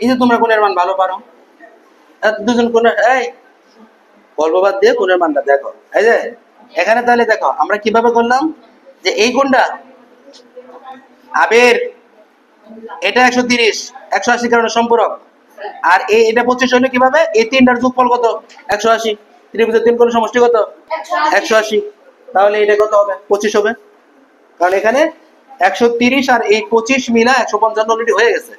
এই যে তোমরা কোণের মান ভালো পারো, দুজন কোণের এই গল্প বাদ দিয়ে কোণের মানটা দেখো। এই যে এখানে তাহলে দেখো আমরা কিভাবে করলাম, যে এই কোণটা আবের এটা 130, 180 কারণে সম্পূরক, আর এটা 25 হলো কিভাবে? এই তিনটার যোগফল কত? 180। ত্রিভুজের 3 কোণের সমষ্টি কত? 180। তাহলে এটা কত হবে? 25 হবে, কারণ এখানে 130 আর এই 25 মিলা 155 অলরেডি হয়ে গেছে।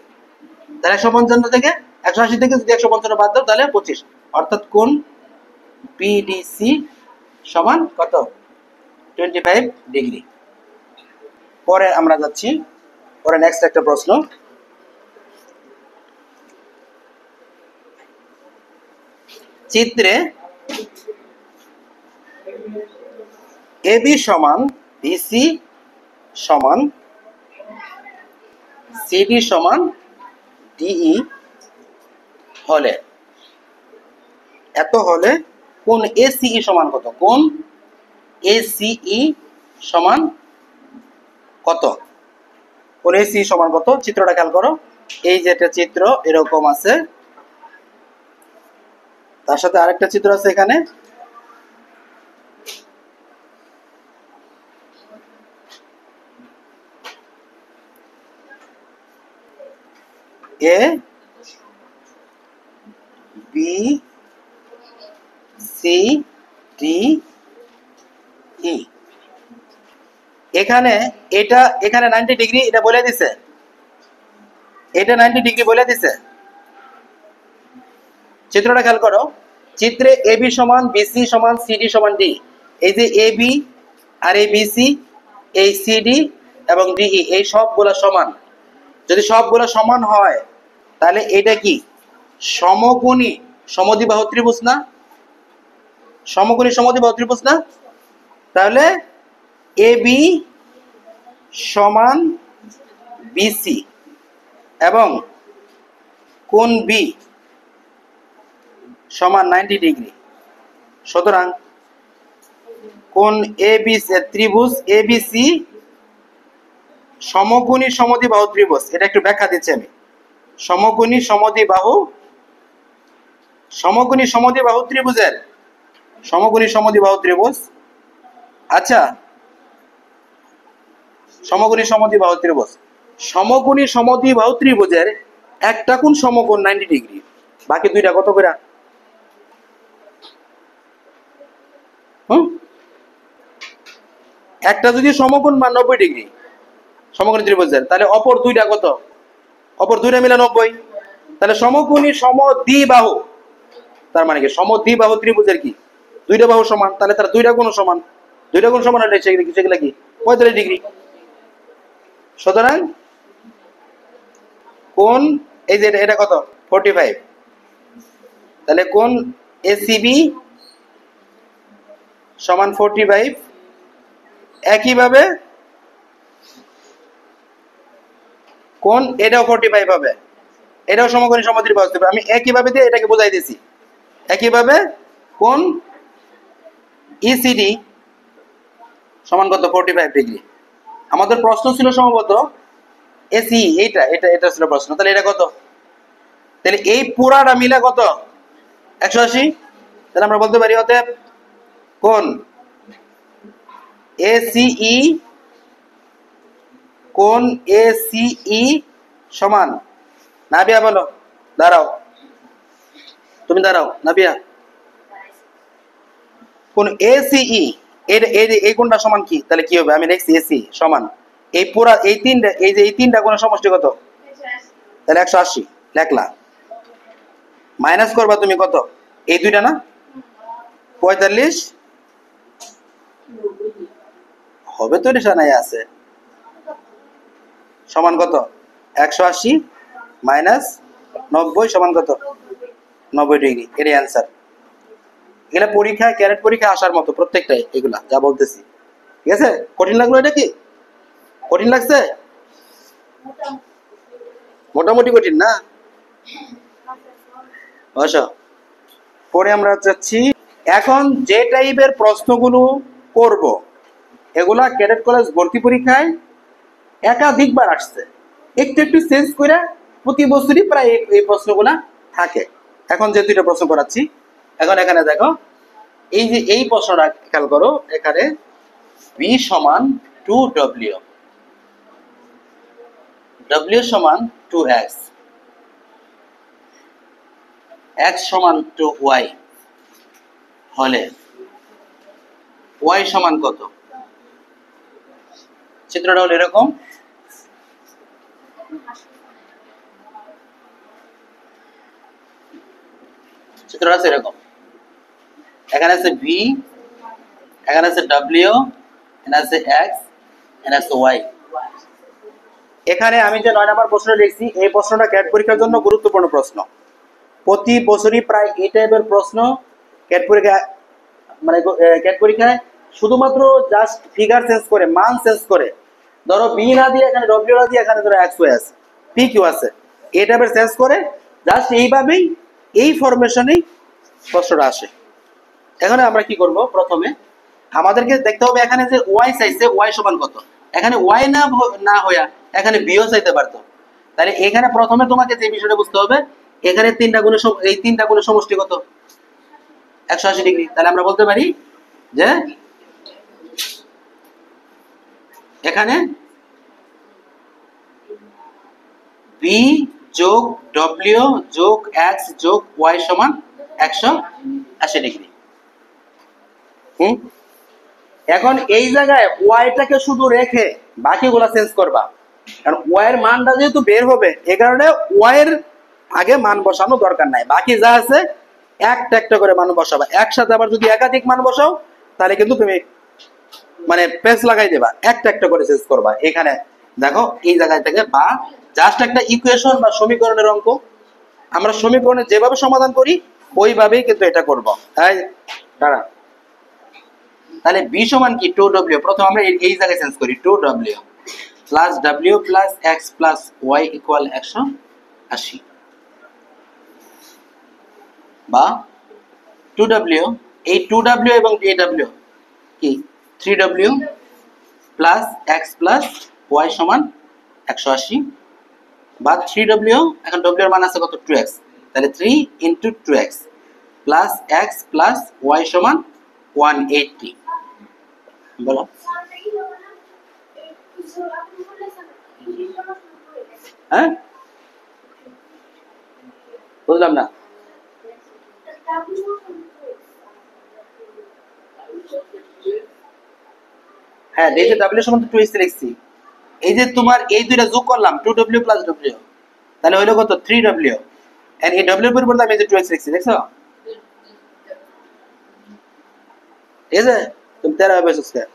তাহলে 155 থেকে 180 থেকে যদি 155 বাদ দাও তাহলে 25, অর্থাৎ কোণ বিডিসি সমান কত? 25 ডিগ্রি। পরে আমরা যাচ্ছি, পরে নেক্সট একটা প্রশ্ন। চিত্রে এবি সমান বিসি সমান সিডি সমান ডিই হলে এত হলে কোণ এসিই সমান কত? কোণ এসিই সমান কত? কোণ এসিই সমান কত? চিত্রটা খেয়াল করো, এই যে একটা চিত্র এরকম আছে, তার সাথে আরেকটা চিত্র আছে এখানে, এ বি সি ডি ই। এখানে এখানে 90 ডিগ্রি এটা বলে দিছে, এটা 90 ডিগ্রি বলে দিছে। চিত্রটা খেয়াল করো, চিত্রে এবি সমান বিসি সমান সিডি সমান ডি। এই যে এবি আর এই বিসি, এই সিডি এবং ডিই, এই সবগুলো সমান। যদি সবগুলো সমান হয় তাহলে এটা কি সমকোণী সমদ্বিবাহু ত্রিভুজ না? সমকোণী সমদ্বিবাহু ত্রিভুজ না? তাহলে এবি সমান বিসি এবং কোণ বি সমান 90 ডিগ্রি। সুতরাং কোণ এবিসি ত্রিভুজ এবিসি সমকোণী সমদ্বিবাহু ত্রিভুজ। এটা একটু ব্যাখ্যা দিচ্ছি আমি। সমকোণী সমদ্বিবাহু ত্রিভুজের সমকোণী সমদ্বিবাহু ত্রিভুজ, আচ্ছা সমকোণী সমদ্বিবাহু ত্রিভুজের একটা কোণ সমকোণ 90 ডিগ্রি, বাকি দুইটা কত করে? একটা যদি সমকোণ মান 90 ডিগ্রি সমকোণী ত্রিভুজের, তাহলে অপর দুইটা কত? অপর দুইটা মিলে 90। তাহলে সমকোণী সমদ্বিবাহু, তার মানে কি সমদ্বিবাহু ত্রিভুজের কি দুইটা বাহু সমান, তাহলে তার দুইটা কোণ সমান। দুইটা কোণ সমান হলে সেগুলা কি 45 ডিগ্রি। সুতরাং কোণ এই যে এটা কত? 45। তাহলে কোণ এসিবি সমান 45। একইভাবে কোণ এটাও 45 হবে, এটাও সমকোণী সমদ্বিবাহু ত্রিভুজ। আমি একইভাবে দিয়ে এটাকে বোঝাই দিয়েছি। একইভাবে কোণ ইসিডি সমান কত? 45 ডিগ্রি। আমাদের প্রশ্ন ছিল সম্ভবত এসি, এটা ছিল প্রশ্ন। তাহলে এটা কত? তাহলে এই পুরাটা মিলে কত? 180। তাহলে আমরা বলতে পারি অতএব কোণ এসিই সমান, নাবিয়া বলো, দাঁড়াও তুমি দাঁড়াও নাবিয়া, কোণ এসিই এই কোণটা সমান কি? তাহলে কি হবে? আমি লিখছি এসি সমান এই পুরা এই তিনটা কোণের সমষ্টি কত? তাহলে 180 লেখলা। মাইনাস করবা তুমি কত? এই দুইটা না 45 হবে তো, নিশানাই আছে, সমান কত? 180 মাইনাস 90 সমান কত? 90 ডিগ্রি। এর অ্যান্সার। এগুলা পরীক্ষায় ক্যারেট পরীক্ষায় আসার মতো প্রত্যেকটাই, এগুলা যা বলতেছি। ঠিক আছে? কঠিন লাগলো? এটা কি কঠিন লাগছে? মোটামুটি কঠিন না? বসো, পরে আমরা যাচ্ছি। এখন যে টাইপের প্রশ্নগুলো করব এগুলা ক্যাডেট কলেজ ভর্তি পরীক্ষায় একাধিকবার আসছে, একটু একটু চেঞ্জ করে প্রতি বছরই প্রায় এই প্রশ্নগুলা থাকে। এখন যে দুইটা প্রশ্ন করাচ্ছি, এখন এখানে দেখো, এই যে এই প্রশ্নটা খেয়াল করো, এখানে বি সমান 2w, w সমান 2x, x সমান 2y হলে y সমান কত? চিত্রটা হলো এরকম। চিত্রটা আছে এরকম, এখানে আছে v, এখানে আছে w, এখানে আছে x, এখানে আছে y। এখানে আমি যে 9 নম্বর প্রশ্ন লিখছি, এই প্রশ্নটা ক্যাট পরীক্ষার জন্য গুরুত্বপূর্ণ প্রশ্ন। প্রতি বছরই প্রায় এই টাইপের প্রশ্ন ক্যাট পরীক্ষায়, মানে ক্যাট পরীক্ষায় শুধুমাত্র জাস্ট ফিগার চেঞ্জ করে, মান চেঞ্জ করে, ধরো বি না দিয়ে এখানে ডব্লিউ না দিয়ে এখানে ধরো এক্স ওয়াই আছে, পি কিউ আছে, এই টাইপের চেঞ্জ করে জাস্ট এইভাবেই এই ফরমেশনেই প্রশ্নটা আসে। এখানে আমরা কি করব, প্রথমে আমাদেরকে দেখতে হবে এখানে যে ওয়াই চাইছে, ওয়াই সমান কত। এখানে ওয়াই না হইয়া এখানে বিও চাইতে পারতো। তাহলে এখানে প্রথমে তোমাকে যে বিষয়টা বুঝতে হবে, এখানে এই তিনটা গুণের সমষ্টি কত, 180 ডিগ্রি। তাহলে আমরা বলতে পারি যে এখানে বি যোগ ডব্লিউ যোগ এক্স যোগ ওয়াই সমান 180 ডিগ্রি। এখন এই জায়গায় ওয়াইটাকে শুধু রেখে বাকিগুলো চেঞ্জ করবা, কারণ ওয়াইয়ের মানটা যেহেতু বের হবে, এ কারণে ওয়াইয়ের আগে মান বসানো দরকার নাই। বাকি যা আছে একটা একটা করে মান বসাবা। একসাথে আবার যদি একাধিক মান বসাও তাহলে কিন্তু তুমি মানে পেজ লাগাই দেবা, একটা একটা করে চেঞ্জ করবা। এখানে দেখো এই জায়গায় থেকে বা জাস্ট একটা ইকুয়েশন বা সমীকরণের অঙ্ক, আমরা সমীকরণে যেভাবে সমাধান করি ওইভাবেই কিন্তু এটা করব। তাই দাঁড়া, তাহলে বি সমান কি 2w। প্রথম আমরা এই জায়গায় চেঞ্জ করি, 2w plus w plus x plus y equal 180, বা 2w, এই 2w এবং এই w কি 3w plus x plus y সমান 180, বা 3w, এখন w এর মান আছে কত 2x, তাহলে 3 into 2x plus x plus y সমান 180। বলো হ্যাঁ, বুঝলাম না। হ্যাঁ, এই যে w সমান 2x লিখছি, এই যে তোমার এই দুইটা যোগ করলাম 2w প্লাস w, তাহলে হইলো কত 3w, এন্ড এই w এর পরিবর্তে আমি এই যে 2x লিখছি, দেখছো? ঠিক আছে, তুমি 13 হবে স্কয়ার।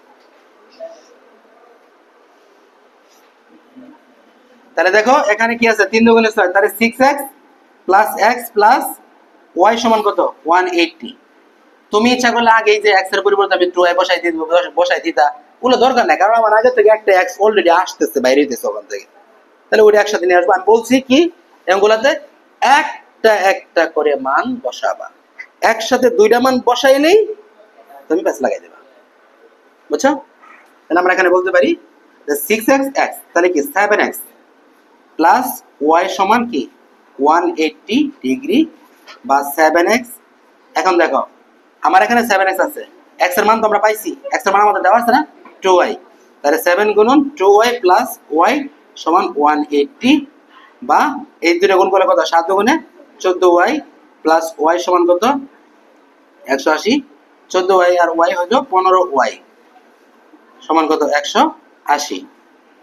তাহলে দেখো এখানে কি আছে, 3 দুগুণে 6, তাহলে 6x plus x plus y সমান কত 180। তুমি ইচ্ছা করলে আগে এই যে x এর পরিবর্তে আমি 2y বসাই দিতা, ওগুলো দরকার নাই, কারণ আমার আগে থেকে একটা x অলরেডি আসতেছে, বাইরে হইতেছে ওখান থেকে। তাহলে ওইটা একসাথে নিয়ে আসবো। আমি বলছি কি এগুলাতে একটা একটা করে মান বসাবা, একসাথে দুইটা মান বসাইলেই তুমি প্যাচ লাগাই দেবা, বুঝছো? তাহলে আমরা এখানে বলতে পারি 6x x, তাহলে কি 7x প্লাস ওয়াই সমান কি 180 ডিগ্রি, বা 7x। এখন দেখো আমার এখানে 7x আছে, x এর মান তো আমরা পাইছি, x এর মান আমাদের দেওয়া আছে না 2y, তাহলে 7 গুণন 2y প্লাস y সমান 180, বা এই দুটো গুণ করলে কত 7 গুণে 14y প্লাস y সমান কত 180, 14y আর y হলো 15y সমান কত 180,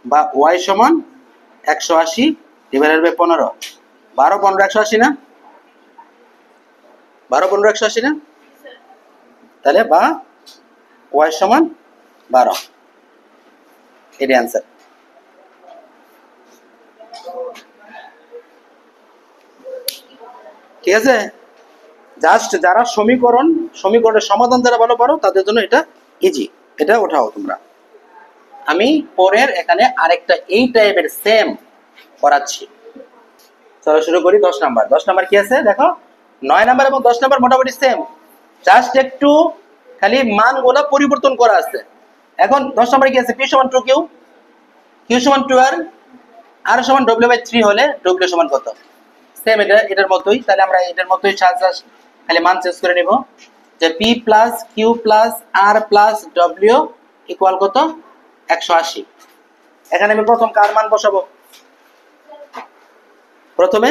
বা y সমান 180 ডিভাইডেড বাই 15, 12 15 180 না, 12 15 180 না, তাহলে বা y সমান 12, এটাই অ্যান্সার। ঠিক আছে, জাস্ট যারা সমীকরণের সমাধান যারা ভালো পারো তাদের জন্য এটা ইজি, এটা ওঠাও তোমরা। আমি পরের এখানে আরেকটা এই টাইপের সেম করাচ্ছি। চলো শুরু করি 10 নাম্বার। 10 নাম্বার কি আছে দেখো, 9 নাম্বার এবং 10 নাম্বার মোটামুটি সেম, জাস্ট একটু খালি মানগুলো পরিবর্তন করা আছে। এখন 10 নাম্বার কি আছে, p সমান 2q, q সমান 2r, r সমান w/3 হলে w সমান কত, সেম এটার মতোই। তাহলে আমরা এটার মতোই খালি মান চেঞ্জ করে নিব, যে p plus q plus r plus w equal কত 180। এখানে আমি প্রথম কার মান বসাবো, প্রথমে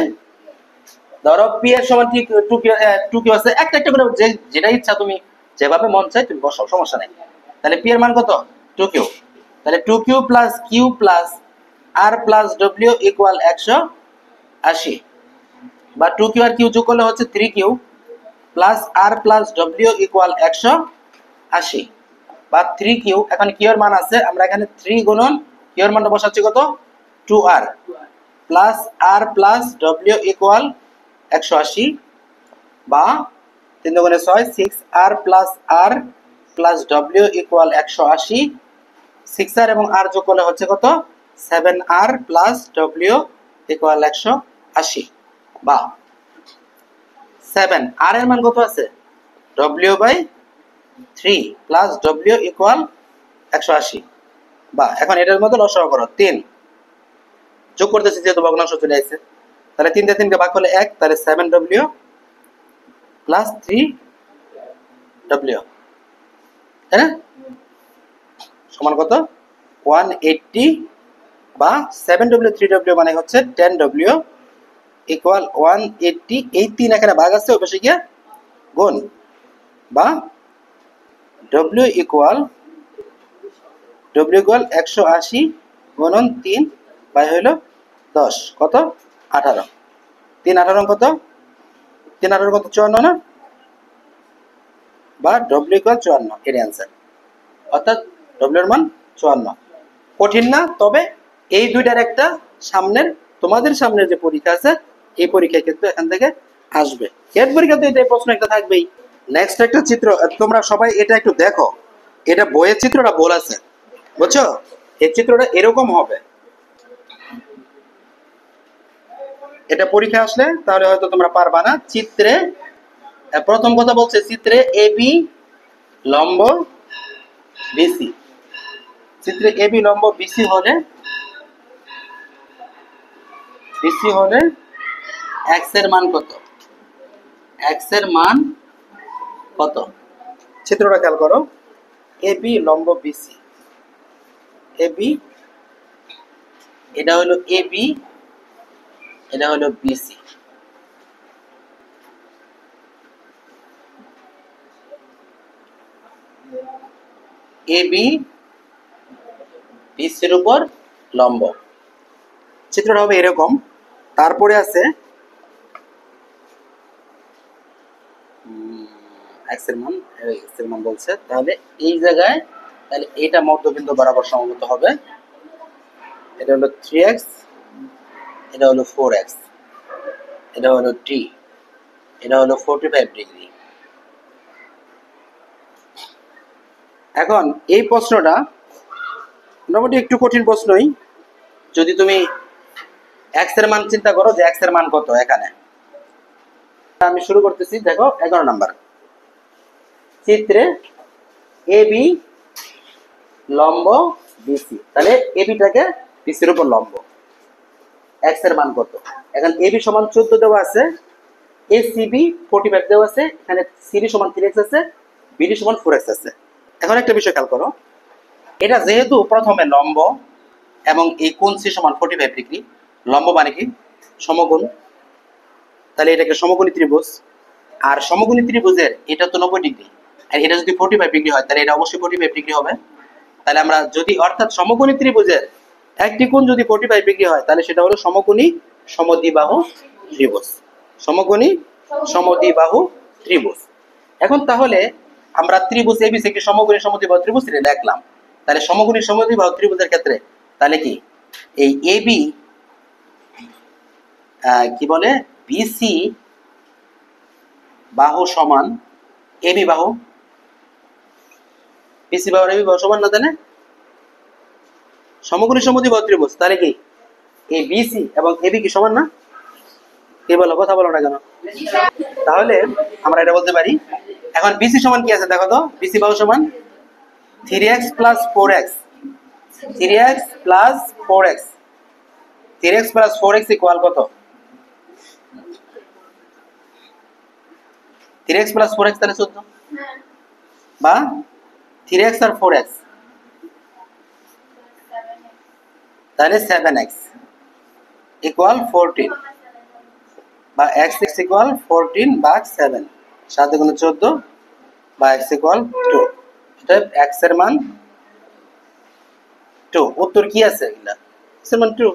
ধরো p এর সমান 2q আছে, একটা একটা করে যেটা ইচ্ছা তুমি যেভাবে মন চায় তুমি বসাও, সমস্যা নাই। তাহলে p এর মান কত 2q, তাহলে 2q plus q plus r plus w equal 180, বা 2q আর q যোগ করলে হচ্ছে 3q plus r plus w equal 180, বা 3q। এখন q এর মান আছে, আমরা এখানে 3 গুণন q এর মানটা বসাচ্ছি কত 2r plus r plus w equal 180, বা 3 গুণে 6 6r plus r plus w equal 180, 6r এবং r যোগ করলে হচ্ছে কত 7r প্লাস w ইকুয়াল 180, বা 7, আর এর মান কত আছে w/3 প্লাস w ইকুয়াল 180, বা এখন এটার মধ্যে লসাগু করো 3 যোগ করতেছি যেহেতু ভগ্নাংশ চলে আসছে, তাহলে 3 দিয়ে 3 কে ভাগ করলে 1, তাহলে 7w প্লাস 3w, তাই না, সমান কত 180, বা 7w 3w মানে হচ্ছে 10w ইকুয়াল 180। এই 3 এখানে ভাগ আছে, ওই পাশে গিয়ে গুণ, বা w ইকুয়াল 180 গুণন 3 বাই হইল 10, কত 18, 3 18 কত 3 18 কত 54 না, বা w ইকুয়াল 54, এর অ্যান্সার, অর্থাৎ w এর মান 54। কঠিন না, তবে এই দুইটার একটা সামনের, তোমাদের সামনের যে পরীক্ষা আছে এই পরীক্ষায় কিন্তু এখান থেকে আসবে, এর পরীক্ষাতে এই প্রশ্ন একটা থাকবেই। নেক্সট একটা চিত্র, তোমরা সবাই এটা একটু দেখো, এটা বইয়ের চিত্রটা ভুল আছে, বুঝছো, এই চিত্রটা এরকম হবে, এটা পরীক্ষা আসলে তাহলে হয়তো তোমরা পারবা না। চিত্রে প্রথম কথা বলছে, চিত্রে এবি লম্ব বিসি, চিত্রে এবি লম্ব বিসি হলে এক্স এর মান কত, এক্স এর মান কত, চিত্রটা খেয়াল করো, এবি লম্ব বিসি, এবি এটা হলো এবি, এটা হলো বিসি, এবি বিসির উপর লম্ব, চিত্রটা হবে এরকম। তারপরে আছে এক্স এর মান বলছে, তাহলে এই জায়গায় তাহলে এটা মধ্যবিন্দু বরাবর সমবেত হবে, এটা হলো 3x, এটা হলো 4x, এটা হলো t, এটা হলো 45 ডিগ্রি। এখন এই প্রশ্নটা মোটামুটি একটু কঠিন প্রশ্নই, যদি তুমি এক্স এর মান চিন্তা করো যে এক্স এর মান কত, এখানে আমি শুরু করতেছি, দেখো 11 নাম্বার, চিত্রে এবি লম্ব বিসি, তাহলে এবিটাকে বিসির উপর লম্ব, এক্স এর মান কত, এখন এবি সমান 14 দেওয়া আছে, এসিবি 45 দেওয়া আছে, এখানে সিডি সমান 3x আছে, বিডি সমান 4x আছে। এখন একটা বিষয় খেয়াল করো, এটা যেহেতু প্রথমে লম্ব এবং এই কোণ সি সমান 45 ডিগ্রি, লম্ব মানে কি সমকোণ, তাহলে এটাকে সমকোণী ত্রিভুজ, আর সমকোণী ত্রিভুজের এটা তো 90 ডিগ্রি, আর এটা যদি 45 ডিগ্রি হয় তাহলে এটা অবশ্যই 45 ডিগ্রি হবে। তাহলে আমরা যদি, অর্থাৎ সমকোণী ত্রিভুজের একটি কোণ যদি 45 ডিগ্রি হয় তাহলে সেটা হলো সমকোণী সমদ্বিবাহু ত্রিভুজ, সমকোণী সমদ্বিবাহু ত্রিভুজ। এখন তাহলে আমরা ত্রিভুজ এবিসি একটি সমকোণী সমদ্বিবাহু ত্রিভুজ দেখলাম, তাহলে সমকোণী সমদ্বিবাহু ত্রিভুজের ক্ষেত্রে তাহলে কি এই এবি কি বলে বিসি বাহু সমান এবি বাহু, বিসি বাহু এবি বাহু সমান না, তাহলে সমকোণী সমদ্বিবাহু ত্রিভুজ, তাহলে কি এই বিসি এবং এবি কি সমান না, কি বলো, কথা বলো না কেন, তাহলে আমরা এটা বলতে পারি। এখন বিসি সমান কি আছে দেখো তো, বিসি বাহু সমান 3x plus 4x, 3x plus 4x, 3x plus 4x equal কত, 3x প্লাস 4x তাহলে 14, বা 3x আর 4x তাহলে 7x ইকুয়াল 14, বা x ইকুয়াল 14 ভাগ 7, 7 গুণে 14, বা x ইকুয়াল 2, এটা x এর মান 2, উত্তর কি আছে এগুলা, x এর মান 2।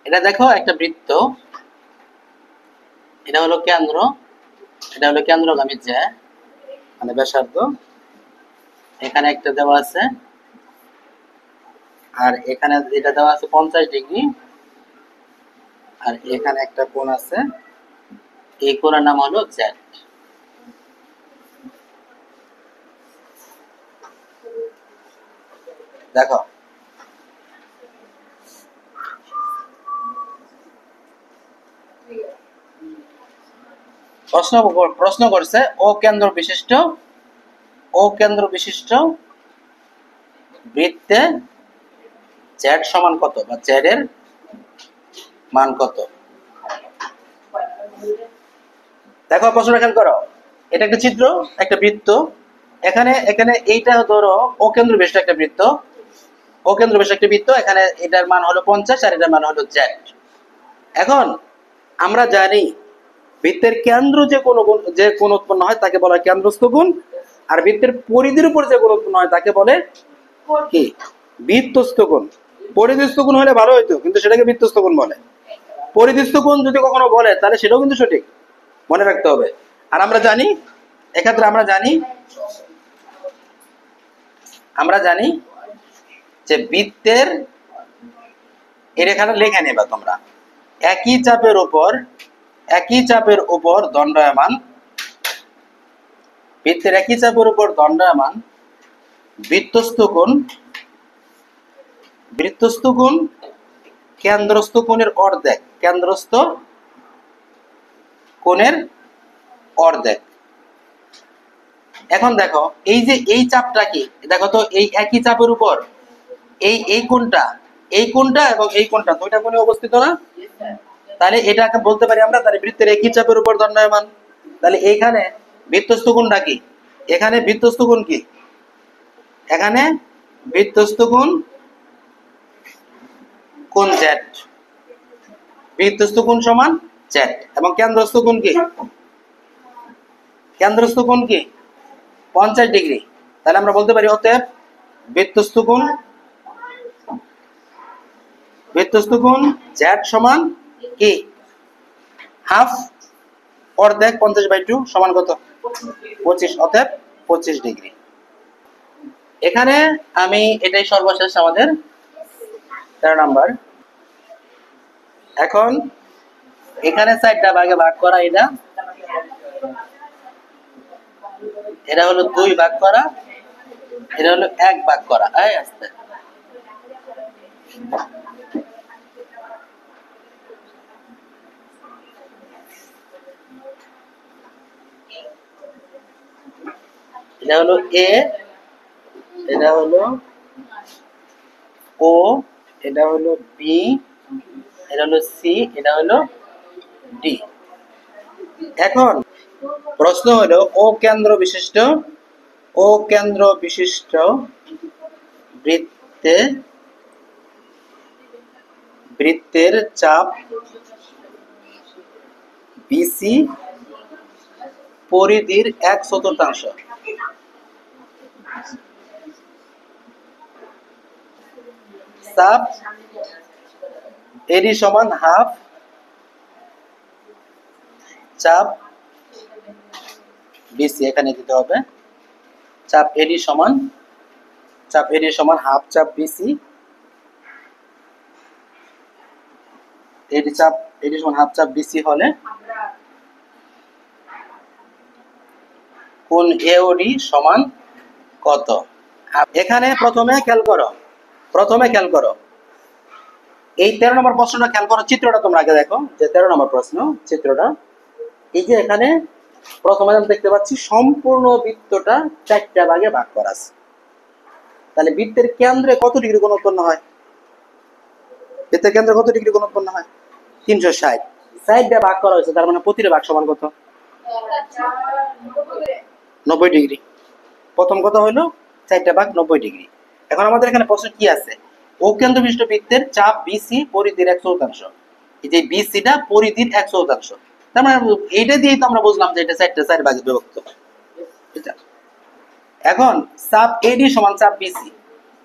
এটা দেখো একটা বৃত্ত, এটা হলো কেন্দ্র, এটা হলো কেন্দ্রগামী জ্যা মানে ব্যাসার্ধ, এখানে একটা দেওয়া আছে, আর এখানে এটা দেওয়া আছে 50 ডিগ্রি, আর এখানে একটা কোণ আছে, এই কোণের নাম হলো জেড। দেখো প্রশ্ন করছে ও কেন্দ্র বিশিষ্ট বৃত্তে জেড সমান কত বা জেড এর মান কত। দেখো প্রশ্নটা খেয়াল করো, এটা একটা চিত্র, একটা বৃত্ত। এখানে এখানে এইটা ধরো ও কেন্দ্র বিশিষ্ট একটা বৃত্ত, ও কেন্দ্র বিশিষ্ট একটা বৃত্ত। এখানে এটার মান হলো 50 আর এটার মান হলো জেড। এখন আমরা জানি বৃত্তের কেন্দ্র যে কোণ উৎপন্ন হয় তাকে বলা হয় কেন্দ্রস্থ কোণ, আর বৃত্তের পরিধির উপর যে কোণ উৎপন্ন হয় তাকে বলে কি বৃত্তস্থ কোণ। পরিধিস্থ কোণ হলে ভালো হইতো, কিন্তু সেটাকে বৃত্তস্থ কোণ বলে। পরিধিস্থ কোণ যদি কখনো বলে তাহলে সেটাও কিন্তু সঠিক, মনে রাখতে হবে। আর আমরা জানি এক্ষেত্রে আমরা জানি যে বৃত্তের এই রেখাটা লেখা নেবা তোমরা, একই চাপের উপর দণ্ডায়মান, বৃত্তের একই চাপের উপর দণ্ডায়মান বৃত্তস্থ কোণ কেন্দ্রস্থ কোণের অর্ধেক, কেন্দ্রস্থ কোণের অর্ধেক। এখন দেখো এই যে এই চাপটা কি, দেখো তো এই একই চাপের উপর এই কোণটা এবং এই কোণটা দুইটা কোণে অবস্থিত না, তাহলে এটাকে বলতে পারি আমরা তাহলে বৃত্তের একই চাপের উপর দণ্ডায়মান। তাহলে এইখানে বৃত্তস্থ কোণটা কি, এখানে বৃত্তস্থ কোণ কি, এখানে বৃত্তস্থ কোণ জেড, বৃত্তস্থ কোণ সমান জেড। এবং কেন্দ্রস্থ কোণ কি, 50 ডিগ্রি। তাহলে আমরা বলতে পারি অতএব বৃত্তস্থ কোণ জেড সমান কি হাফ, অর্ধেক 50/2 সমান কত 25, অতএব 25 ডিগ্রি। এখানে আমি এটাই সর্বশেষ আমাদের 13 নাম্বার। এখন এখানে 4টা ভাগে ভাগ করা, এটা হলো 2 ভাগ করা, এটা হলো 1 ভাগ করা। এই আস্তে এটা হলো এ, এটা হলো ও, এটা হলো বি, এটা হলো সি, এটা হলো ডি। এখন প্রশ্ন হলো ও কেন্দ্র বিশিষ্ট বৃত্তের চাপ বিসি পরিধির 1/4, চাপ এডি সমান হাফ, চাপ বিসি এখানে দিতে হবে, চাপ এডি সমান হাফ চাপ বিসি, এডি সমান হাফ চাপ বিসি হলে কোণ এওডি সমান কত। এখানে প্রথমে খেয়াল করো এই 13 নম্বর প্রশ্নটা খেয়াল করো, চিত্রটা তোমরা আগে দেখো যে 13 নম্বর প্রশ্ন চিত্রটা। এই যে এখানে প্রথমে আমি দেখতে পাচ্ছি সম্পূর্ণ বৃত্তটা 4টা ভাগে ভাগ করা আছে। তাহলে বৃত্তের কেন্দ্রে কত ডিগ্রি কোণ উৎপন্ন হয়, বৃত্তের কেন্দ্রে কত ডিগ্রি কোণ উৎপন্ন হয় 360। 4টা ভাগ করা হয়েছে, তার মানে প্রতিটা ভাগ সমান কত 90 ডিগ্রি। প্রথম কথা হলো 4টা ভাগ 90 ডিগ্রি। এখন আমাদের এখানে প্রশ্ন কি আছে, ও কেন্দ্র বিশিষ্ট বৃত্তের চাপ বিসি পরিধির 1/4, এই যে বিসিটা পরিধির 1/4, তার মানে এইটা দিয়েই তো আমরা বুঝলাম যে এটা 4 ভাগে বিভক্ত। এখন চাপ এডি সমান চাপ বিসি,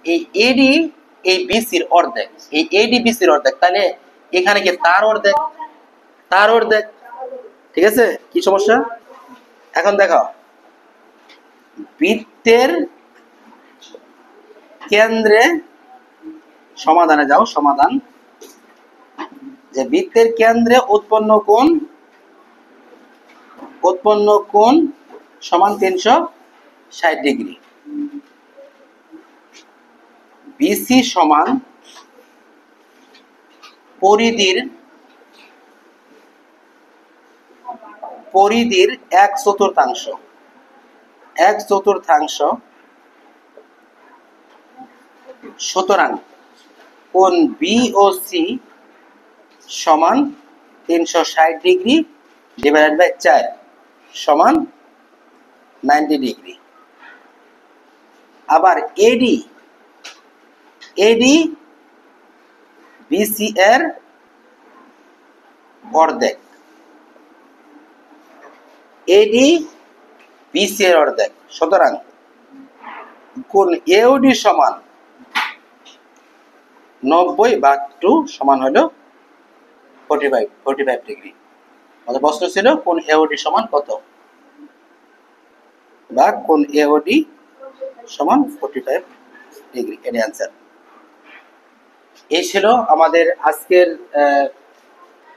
এই এডি এই বিসির অর্ধেক, এই এডি বিসির অর্ধেক, তাহলে এখানে কি তার অর্ধেক, ঠিক আছে, কি সমস্যা। এখন দেখো বৃত্তের কেন্দ্রে সমাধানে যাও, সমাধান যে বৃত্তের কেন্দ্রে উৎপন্ন কোণ সমান 360 ডিগ্রি। বিসি সমান পরিধির পরিধির 1/4, 1/4। সুতরাং কোণ বিওসি সমান 360 ডিগ্রি ডিভাইডেড বাই 4 সমান 90 ডিগ্রি। আবার এডি বিসি এর অর্ধেক, এডি বিসি এর অর্ধেক। সুতরাং কোণ এওডি সমান 90/2 সমান হলো 45 ডিগ্রি। আমাদের প্রশ্ন ছিল কোণ এওডি সমান কত, বা কোণ এওডি সমান 45 ডিগ্রি। এর অ্যান্সার। এই ছিল আমাদের আজকের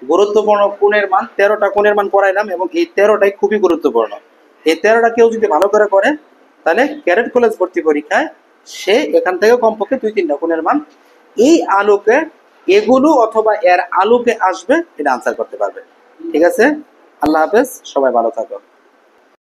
গুরুত্বপূর্ণ কোণের মান। 13টা কোণের মান পড়াইলাম এবং এই 13টাই খুবই গুরুত্বপূর্ণ। এই 13টা কেউ যদি ভালো করে করে তাহলে ক্যাডেট কলেজ ভর্তি পরীক্ষায় সে এখান থেকে কমপক্ষে 2-3টা কোণের মান এই আলোকে, এগুলো অথবা এর আলোকে আসবে, এটা আনসার করতে পারবে। ঠিক আছে, আল্লাহ হাফেজ, সবাই ভালো থাকো।